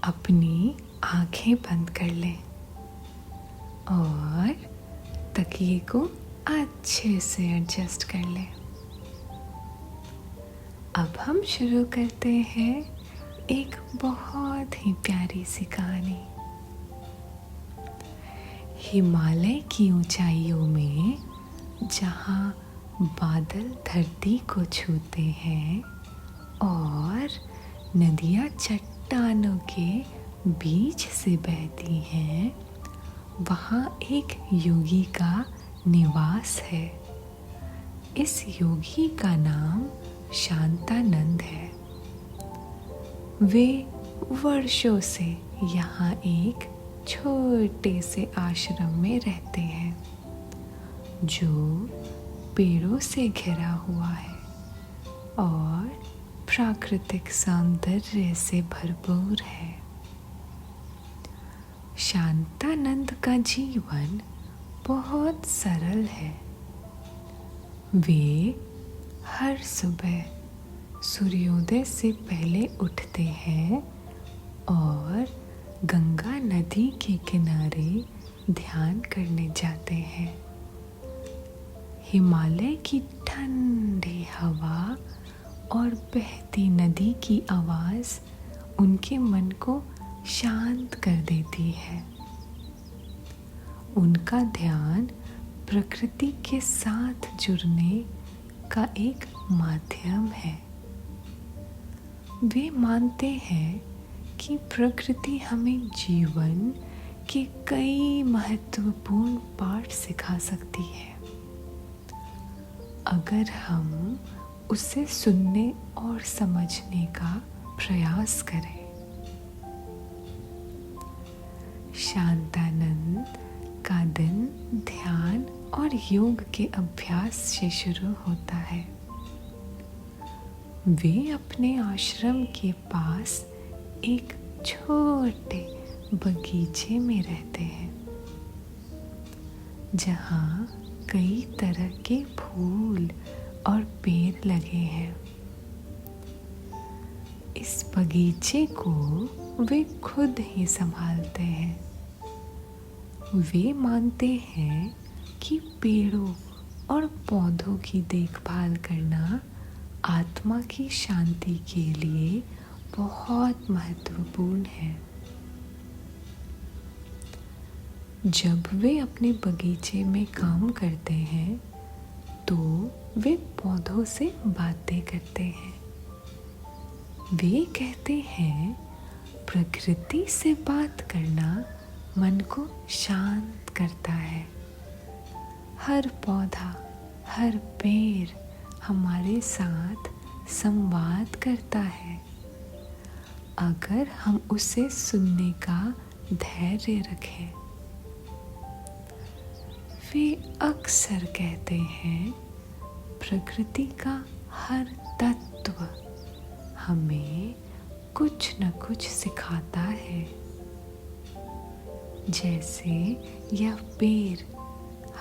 अपनी आंखें बंद कर लें और तकिए को अच्छे से एडजस्ट कर लें। अब हम शुरू करते हैं एक बहुत ही प्यारी सी कहानी। हिमालय की ऊंचाइयों में जहाँ बादल धरती को छूते हैं और नदियाँ चट्टानों के बीच से बहती हैं, वहाँ एक योगी का निवास है। इस योगी का नाम शांतानंद है। वे वर्षों से यहाँ एक छोटे से आश्रम में रहते हैं जो पेड़ों से घिरा हुआ है और प्राकृतिक सौंदर्य से भरपूर है। शांतानंद का जीवन बहुत सरल है। वे हर सुबह सूर्योदय से पहले उठते हैं और गंगा नदी के किनारे ध्यान करने जाते हैं। हिमालय की ठंडी हवा और बहती नदी की आवाज़ उनके मन को शांत कर देती है। उनका ध्यान प्रकृति के साथ जुड़ने का एक माध्यम है। वे मानते हैं कि प्रकृति हमें जीवन के कई महत्वपूर्ण पाठ सिखा सकती है अगर हम उसे सुनने और समझने का प्रयास करें। शांतानंद का दिन ध्यान और योग के अभ्यास से शुरू होता है। वे अपने आश्रम के पास एक छोटे बगीचे में रहते हैं जहाँ कई तरह के फूल और पेड़ लगे हैं। इस बगीचे को वे खुद ही संभालते हैं। वे मानते हैं कि पेड़ों और पौधों की देखभाल करना आत्मा की शांति के लिए बहुत महत्वपूर्ण है। जब वे अपने बगीचे में काम करते हैं तो वे पौधों से बातें करते हैं। वे कहते हैं, प्रकृति से बात करना मन को शांत करता है। हर पौधा, हर पेड़ हमारे साथ संवाद करता है अगर हम उसे सुनने का धैर्य रखें। वे अक्सर कहते हैं, प्रकृति का हर तत्व हमें कुछ न कुछ सिखाता है। जैसे यह पेड़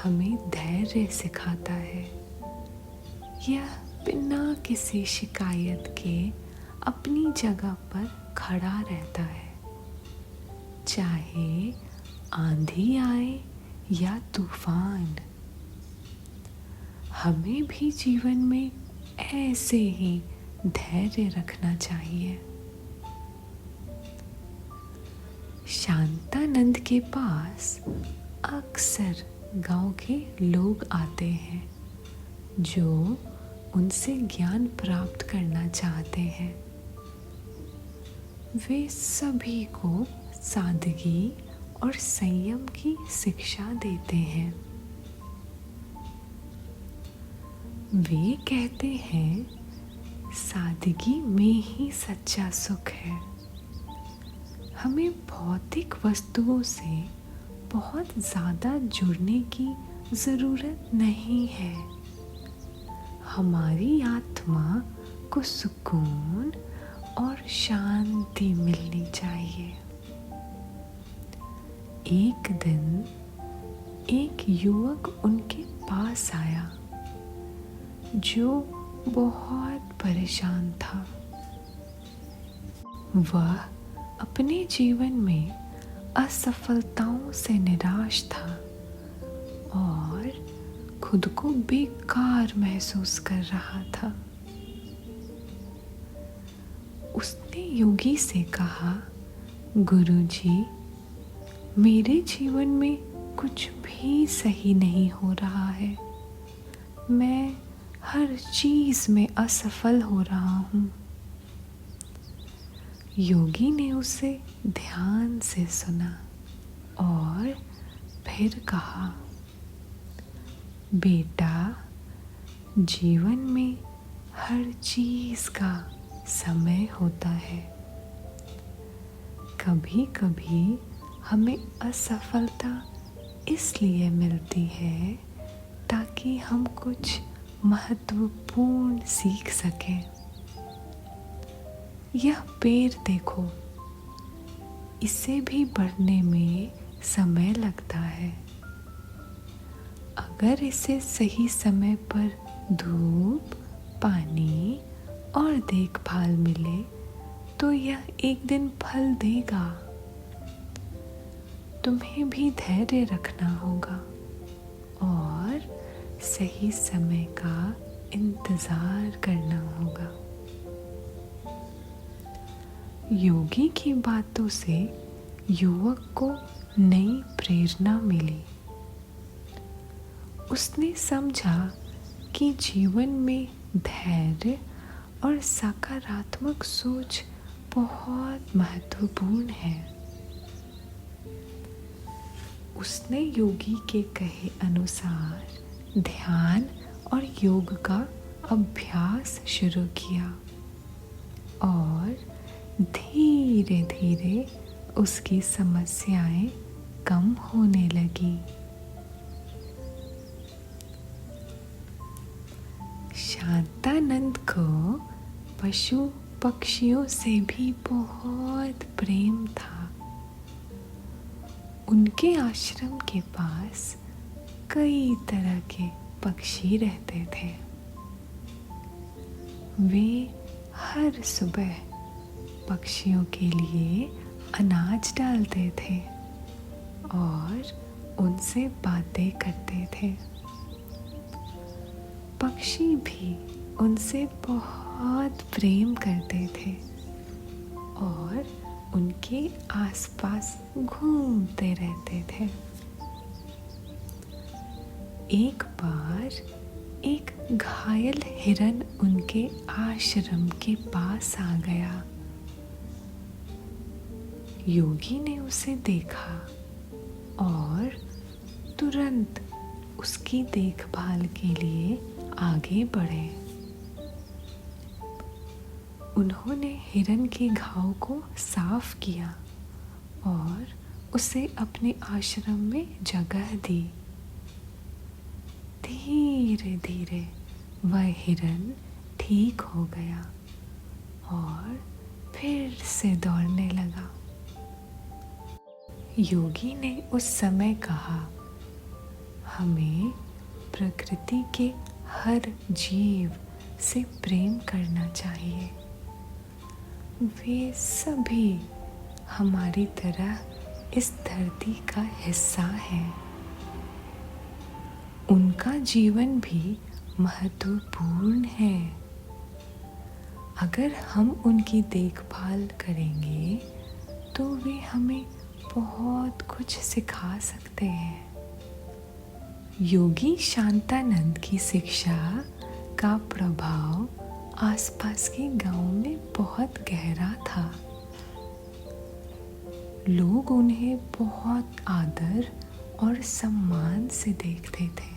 हमें धैर्य सिखाता है। यह बिना किसी शिकायत के अपनी जगह पर खड़ा रहता है, चाहे आंधी आए या तूफान। हमें भी जीवन में ऐसे ही धैर्य रखना चाहिए। शांतानंद के पास अक्सर गांव के लोग आते हैं जो उनसे ज्ञान प्राप्त करना चाहते हैं। वे सभी को सादगी और संयम की शिक्षा देते हैं। वे कहते हैं, सादगी में ही सच्चा सुख है। हमें भौतिक वस्तुओं से बहुत ज़्यादा जुड़ने की ज़रूरत नहीं है। हमारी आत्मा को सुकून और शांति मिलनी चाहिए। एक दिन एक युवक उनके पास आया जो बहुत परेशान था। वह अपने जीवन में असफलताओं से निराश था और खुद को बेकार महसूस कर रहा था। उसने योगी से कहा, गुरुजी, मेरे जीवन में कुछ भी सही नहीं हो रहा है। मैं हर चीज में असफल हो रहा हूँ। योगी ने उसे ध्यान से सुना और फिर कहा, बेटा, जीवन में हर चीज का समय होता है। कभी कभी हमें असफलता इसलिए मिलती है ताकि हम कुछ महत्वपूर्ण सीख सकें। यह पेड़ देखो, इसे भी बढ़ने में समय लगता है। अगर इसे सही समय पर धूप, पानी और देखभाल मिले तो यह एक दिन फल देगा। तुम्हें भी धैर्य रखना होगा और सही समय का इंतजार करना होगा। योगी की बातों से युवक को नई प्रेरणा मिली। उसने समझा कि जीवन में धैर्य और सकारात्मक सोच बहुत महत्वपूर्ण है। उसने योगी के कहे अनुसार ध्यान और योग का अभ्यास शुरू किया और धीरे धीरे उसकी समस्याएं कम होने लगी। शांतानंद को पशु पक्षियों से भी बहुत प्रेम था। उनके आश्रम के पास कई तरह के पक्षी रहते थे। वे हर सुबह पक्षियों के लिए अनाज डालते थे और उनसे बातें करते थे। पक्षी भी उनसे बहुत प्रेम करते थे और उनके आसपास घूमते रहते थे। एक बार एक घायल हिरन उनके आश्रम के पास आ गया। योगी ने उसे देखा और तुरंत उसकी देखभाल के लिए आगे बढ़े। उन्होंने हिरन के घाव को साफ किया और उसे अपने आश्रम में जगह दी। धीरे धीरे वह हिरन ठीक हो गया और फिर से दौड़ने लगा। योगी ने उस समय कहा, हमें प्रकृति के हर जीव से प्रेम करना चाहिए। वे सभी हमारी तरह इस धरती का हिस्सा हैं। उनका जीवन भी महत्वपूर्ण है। अगर हम उनकी देखभाल करेंगे तो वे हमें बहुत कुछ सिखा सकते हैं। योगी शांतानंद की शिक्षा का प्रभाव आसपास के गांव में बहुत गहरा था। लोग उन्हें बहुत आदर और सम्मान से देखते थे।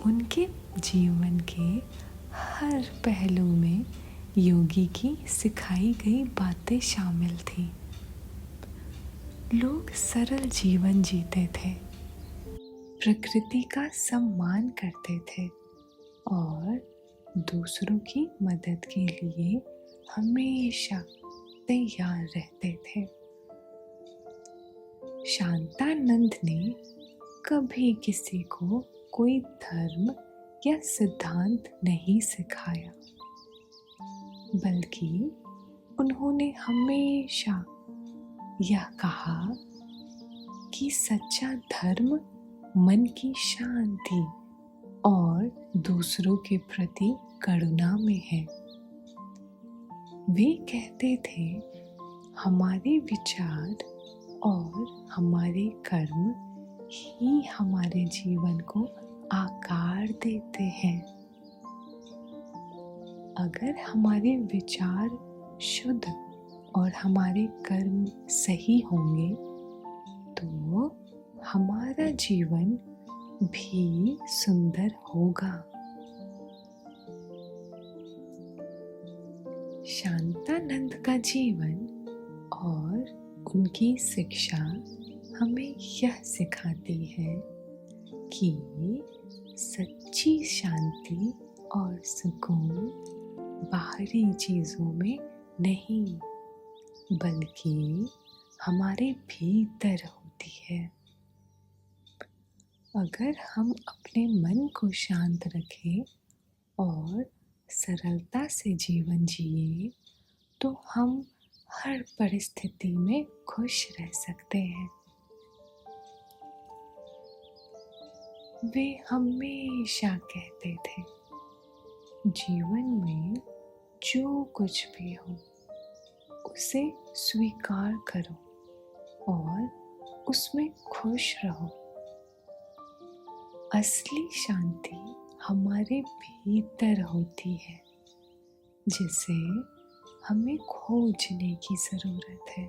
उनके जीवन के हर पहलू में योगी की सिखाई गई बातें शामिल थी। लोग सरल जीवन जीते थे, प्रकृति का सम्मान करते थे और दूसरों की मदद के लिए हमेशा तैयार रहते थे। शांतानंद ने कभी किसी को कोई धर्म या सिद्धांत नहीं सिखाया, बल्कि उन्होंने हमेशा यह कहा कि सच्चा धर्म मन की शांति और दूसरों के प्रति करुणा में है। वे कहते थे, हमारे विचार और हमारे कर्म ही हमारे जीवन को आकार देते हैं। अगर हमारे विचार शुद्ध और हमारे कर्म सही होंगे तो हमारा जीवन भी सुंदर होगा। शांतानंद का जीवन और उनकी शिक्षा हमें यह सिखाती है कि सच्ची शांति और सुकून बाहरी चीजों में नहीं बल्कि हमारे भीतर होती है। अगर हम अपने मन को शांत रखें और सरलता से जीवन जिए तो हम हर परिस्थिति में खुश रह सकते हैं। वे हमेशा कहते थे, जीवन में जो कुछ भी हो उसे स्वीकार करो और उसमें खुश रहो। असली शांति हमारे भीतर होती है, जिसे हमें खोजने की जरूरत है।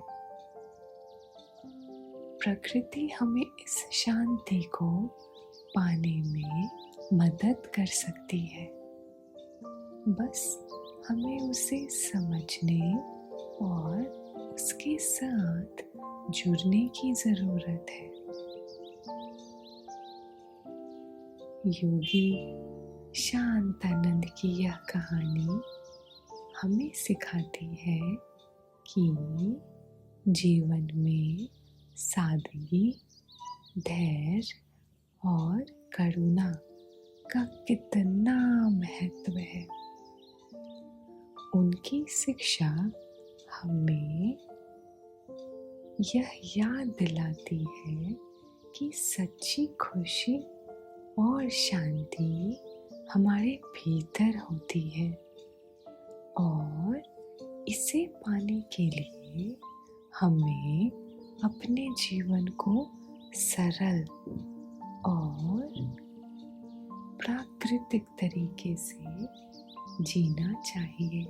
प्रकृति हमें इस शांति को पाने में मदद कर सकती है। बस हमें उसे समझने और उसके साथ जुड़ने की जरूरत है। योगी शांतानंद की यह कहानी हमें सिखाती है कि जीवन में सादगी, धैर्य और करुणा का कितना महत्व है। उनकी शिक्षा हमें यह याद दिलाती है कि सच्ची खुशी और शांति हमारे भीतर होती है और इसे पाने के लिए हमें अपने जीवन को सरल और प्राकृतिक तरीके से जीना चाहिए।